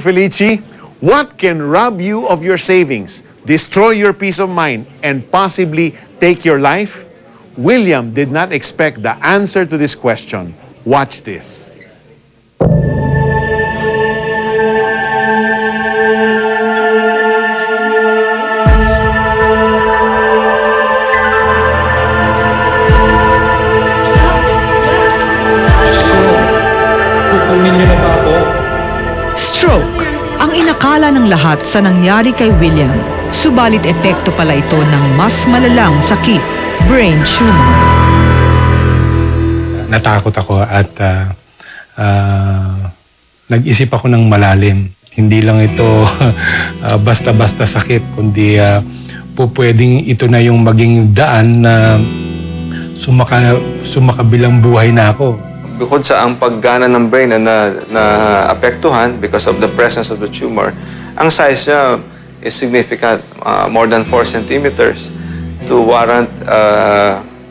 Felici, what can rob you of your savings, destroy your peace of mind, and possibly take your life? William did not expect the answer to this question. Watch this. Kukunin niyo na ba ako? Stroke, ang inakala ng lahat sa nangyari kay William. Subalit epekto pala ito ng mas malalang sakit, brain tumor. Natakot ako at nag-isip ako ng malalim. Hindi lang ito basta-basta sakit, kundi pwedeng ito na yung maging daan na sumakabilang buhay na ako. Bukod sa ang paggana ng brain na apektuhan because of the presence of the tumor, ang size niya is significant, more than 4 centimeters to warrant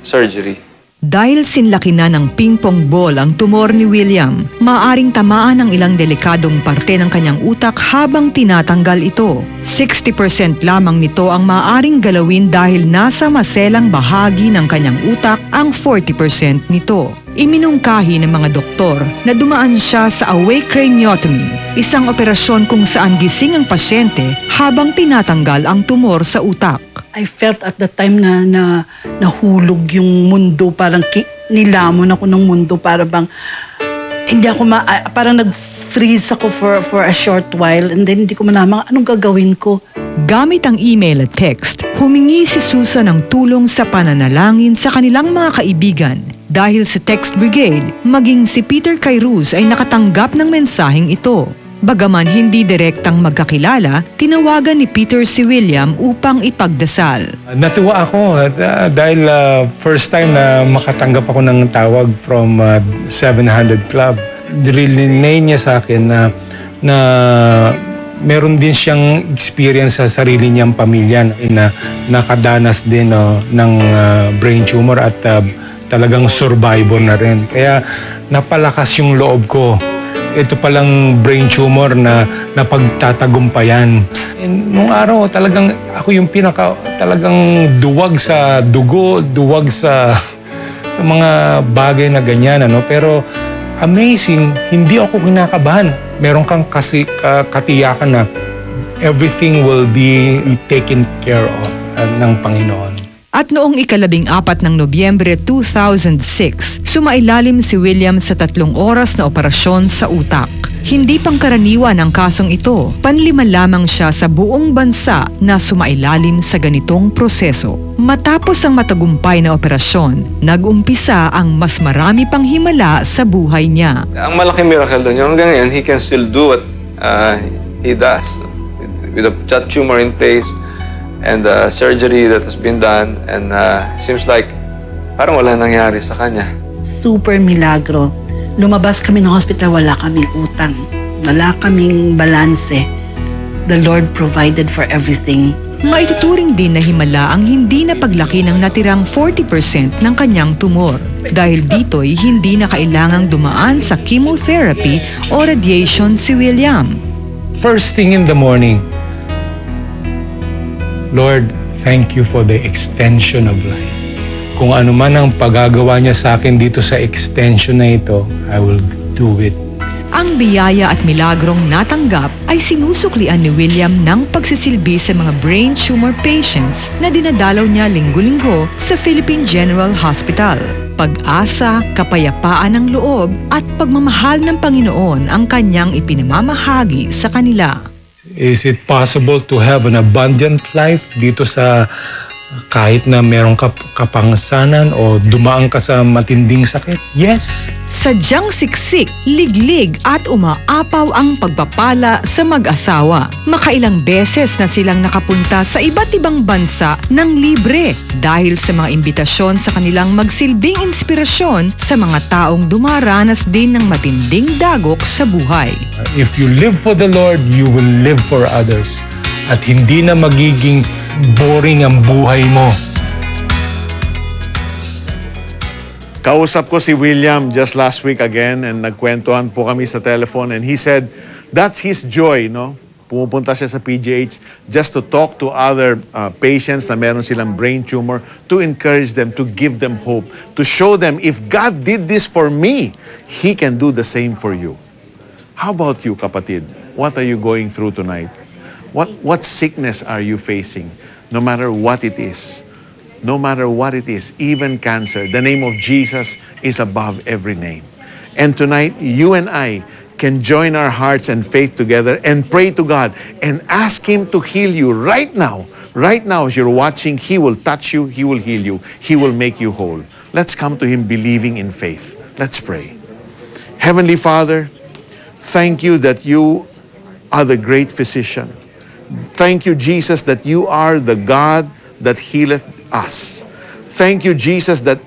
surgery. Dahil sinlaki na ng ping-pong ball ang tumor ni William, maaaring tamaan ng ilang delikadong parte ng kanyang utak habang tinatanggal ito. 60% lamang nito ang maaaring galawin dahil nasa maselang bahagi ng kanyang utak ang 40% nito. Iminungkahi ng mga doktor na dumaan siya sa awake craniotomy, isang operasyon kung saan gising ang pasyente habang tinatanggal ang tumor sa utak. I felt at the time na nahulog yung mundo, parang nilamon ako ng mundo, para bang hindi ako parang nag-freeze ako for a short while, and then hindi ko malaman anong gagawin ko. Gamit ang email at text, humingi si Susan ng tulong sa pananalangin sa kanilang mga kaibigan. Dahil sa text brigade, maging si Peter Cairuz ay nakatanggap ng mensaheng ito. Bagaman hindi direktang magkakilala, tinawagan ni Peter si William upang ipagdasal. Natuwa ako dahil first time na makatanggap ako ng tawag from 700 Club. Relinay niya sa akin na meron din siyang experience sa sarili niyang pamilya na nakadanas din ng brain tumor at talagang survivor na rin. Kaya napalakas yung loob ko. Ito palang brain tumor na napagtatagumpayan. Nung araw, talagang ako yung talagang duwag sa dugo, duwag sa mga bagay na ganyan. Pero amazing, hindi ako kinakabahan. Meron kang katiyakan na everything will be taken care of ng Panginoon. At noong ika-14 ng Nobyembre 2006, sumailalim si William sa 3 oras na operasyon sa utak. Hindi pangkaraniwan ang kasong ito, panlima lamang siya sa buong bansa na sumailalim sa ganitong proseso. Matapos ang matagumpay na operasyon, nag-umpisa ang mas marami pang himala sa buhay niya. Ang malaking miracle doon, yung ganyan, he can still do what he does with that tumor in place and the surgery that has been done, and seems like parang wala nangyari sa kanya. Super milagro. Lumabas kami ng hospital, wala kaming utang, wala kaming balanse. The Lord provided for everything. Maituturing din na himala ang hindi na paglaki ng natirang 40% ng kanyang tumor. Dahil dito'y hindi na kailangang dumaan sa chemotherapy o radiation si William. First thing in the morning, Lord, thank you for the extension of life. Kung ano man ang pagagawa niya sa akin dito sa extension na ito, I will do it. Ang biyaya at milagrong natanggap ay sinusuklian ni William ng pagsisilbi sa mga brain tumor patients na dinadalaw niya linggo-linggo sa Philippine General Hospital. Pag-asa, kapayapaan ng loob at pagmamahal ng Panginoon ang kanyang ipinamamahagi sa kanila. Is it possible to have an abundant life dito sa kahit na merong kapansanan o dumaan ka sa matinding sakit? Yes! Sadyang siksik, liglig at umaapaw ang pagpapala sa mag-asawa. Makailang beses na silang nakapunta sa iba't ibang bansa ng libre dahil sa mga imbitasyon sa kanilang magsilbing inspirasyon sa mga taong dumaranas din ng matinding dagok sa buhay. If you live for the Lord, you will live for others. At hindi na magiging boring ang buhay mo. Kausap ko si William just last week again and nagkwentuhan po kami sa telephone, and he said That's his joy, no? Pumupunta siya sa PGH just to talk to other patients na meron silang brain tumor, to encourage them, to give them hope, to show them, if God did this for me, He can do the same for you. How about you, kapatid? What are you going through tonight? What sickness are you facing? No matter what it is. No matter what it is, even cancer, the name of Jesus is above every name. And tonight, you and I can join our hearts and faith together and pray to God and ask Him to heal you right now. Right now, as you're watching, He will touch you, He will heal you, He will make you whole. Let's come to Him believing in faith. Let's pray. Heavenly Father, thank you that you are the great physician. Thank you, Jesus, that you are the God that healeth us. Thank you, Jesus, that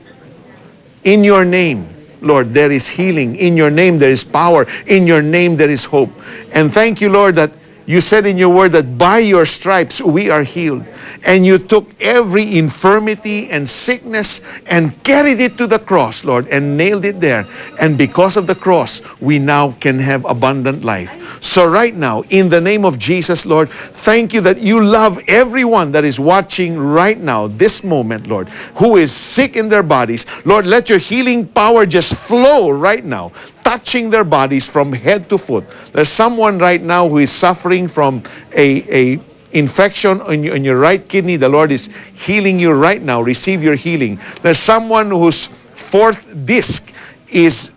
in your name, Lord, there is healing. In your name, there is power. In your name, there is hope. And thank you, Lord, that you said in your word that by your stripes we are healed. And you took every infirmity and sickness and carried it to the cross, Lord, and nailed it there. And because of the cross, we now can have abundant life. So right now, in the name of Jesus, Lord, thank you that you love everyone that is watching right now, this moment, Lord, who is sick in their bodies. Lord, let your healing power just flow right now, touching their bodies from head to foot. There's someone right now who is suffering from a infection in your right kidney. The Lord is healing you right now. Receive your healing. There's someone whose fourth disc is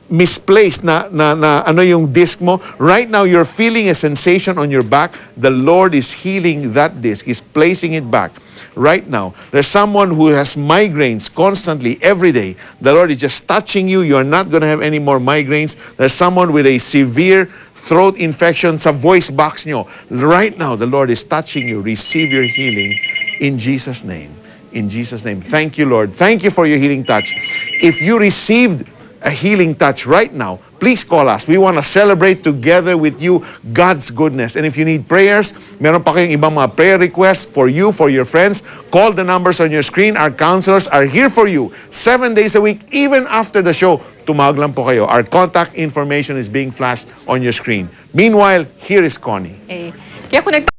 misplaced na ano yung disc mo. Right now, you're feeling a sensation on your back. The Lord is healing that disc. He's placing it back right now. There's someone who has migraines constantly, every day. The Lord is just touching you. You're not going to have any more migraines. There's someone with a severe throat infection sa voice box nyo. Right now, the Lord is touching you. Receive your healing in Jesus' name. In Jesus' name. Thank you, Lord. Thank you for your healing touch. If you received a healing touch right now, please call us. We want to celebrate together with you God's goodness. And if you need prayers, meron pa kayong ibang mga prayer requests for you, for your friends, call the numbers on your screen. Our counselors are here for you 7 days a week, even after the show. Tumawag lang po kayo. Our contact information is being flashed on your screen. Meanwhile, here is Connie. Kaya kung